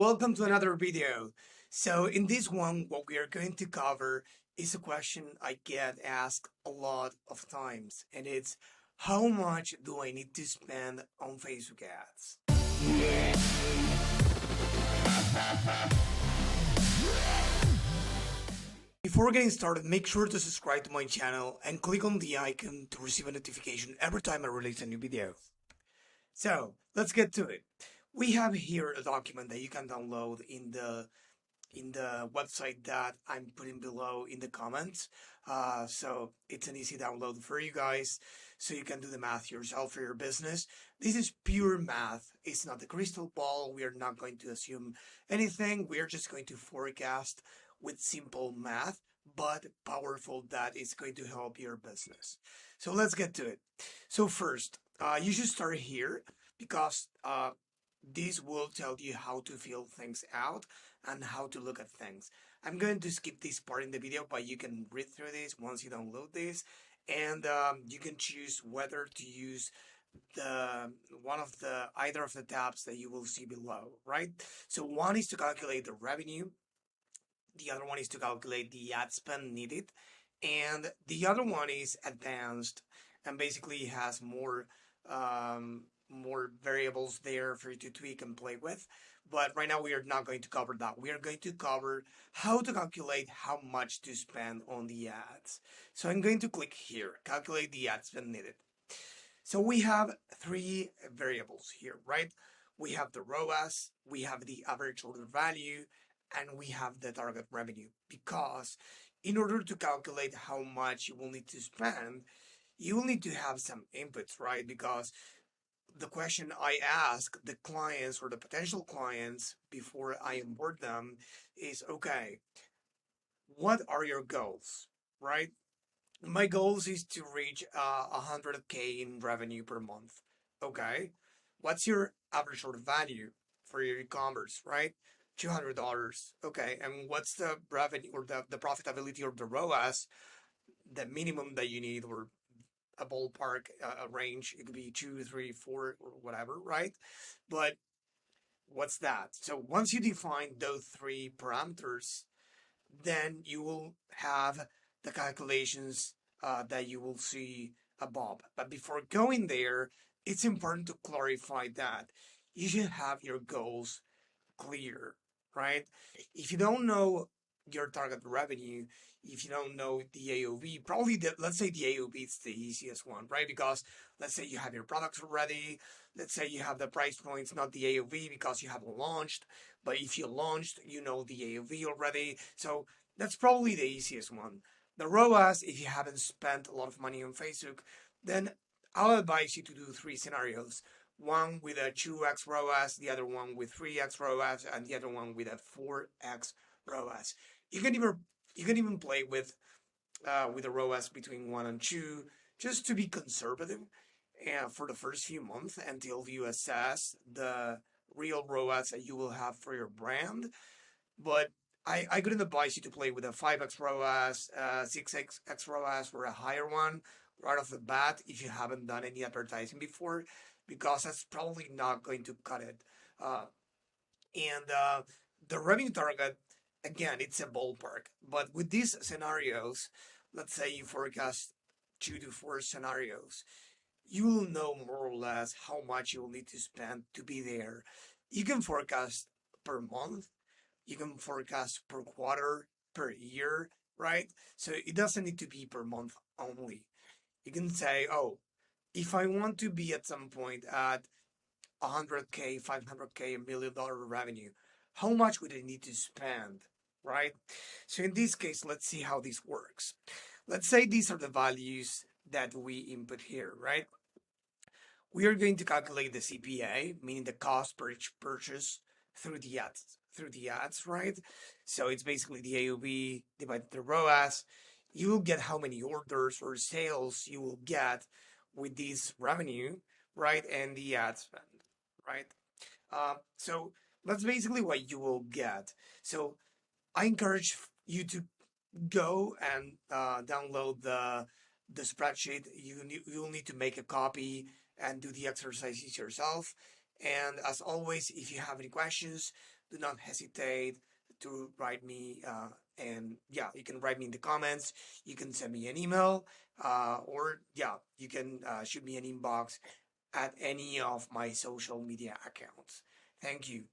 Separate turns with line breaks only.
Welcome to another video. So in this one, what we are going to cover is a question I get asked a lot of times, and it's how much do I need to spend on Facebook ads? Before getting started, make sure to subscribe to my channel and click on the icon to receive a notification every time I release a new video. So let's get to it. We have here a document that you can download in the website that I'm putting below in the comments. So it's an easy download for you guys, so you can do the math yourself for your business. This is pure math. It's not the crystal ball. We are not going to assume anything. We are just going to forecast with simple math, but powerful, that is going to help your business. So let's get to it. So first, you should start here because this will tell you how to fill things out and how to look at things. I'm going to skip this part in the video, but you can read through this once you download this, and you can choose whether to use the one of the either of the tabs that you will see below, right? So one is to calculate the revenue, the other one is to calculate the ad spend needed, and the other one is advanced and basically has more variables there for you to tweak and play with. But right now we are not going to cover that. We are going to cover how to calculate how much to spend on the ads. So I'm going to click here, calculate the ad spend needed. So we have three variables here, right? We have the ROAS, we have the average order value, and we have the target revenue. Because in order to calculate how much you will need to spend, you will need to have some inputs, right? Because the question I ask the clients or the potential clients before I onboard them is, okay, what are your goals, right? My goals is to reach 100K in revenue per month. Okay. What's your average order value for your e-commerce, right? $200. Okay. And what's the revenue or the profitability or the ROAS, the minimum that you need, or a ballpark, a range? It could be two, three, four, or whatever, right? But what's that? So once you define those three parameters, then you will have the calculations that you will see above. But before going there, it's important to clarify that you should have your goals clear, right? If you don't know your target revenue, if you don't know the AOV, probably let's say the AOV is the easiest one, right? Because let's say you have your products already, let's say you have the price points, not the AOV because you haven't launched. But if you launched, you know the AOV already. So that's probably the easiest one. The ROAS, if you haven't spent a lot of money on Facebook, then I'll advise you to do three scenarios: one with a 2x ROAS, the other one with 3x ROAS, and the other one with a 4x ROAS. You can even play with a ROAS between 1 and 2, just to be conservative, and for the first few months until you assess the real ROAS that you will have for your brand. But I couldn't advise you to play with a 5x ROAS, 6x ROAS, or a higher one right off the bat if you haven't done any advertising before, because that's probably not going to cut it. And the revenue target, again, it's a ballpark. But with these scenarios, let's say you forecast 2 to 4 scenarios, you will know more or less how much you will need to spend to be there. You can forecast per month, you can forecast per quarter, per year, right? So it doesn't need to be per month only. You can say, oh, if I want to be at some point at 100K, 500K, $1 million revenue, how much would I need to spend, right? So in this case, let's see how this works. Let's say these are the values that we input here, right? We are going to calculate the CPA, meaning the cost per each purchase through the ads, right? So it's basically the AOV divided by the ROAS. You will get how many orders or sales you will get with this revenue, right? And the ad spend, right? So that's basically what you will get. So I encourage you to go and download the spreadsheet. You'll need to make a copy and do the exercises yourself. And as always, if you have any questions, do not hesitate to write me. And yeah, you can write me in the comments. You can send me an email, or yeah, you can shoot me an inbox at any of my social media accounts. Thank you.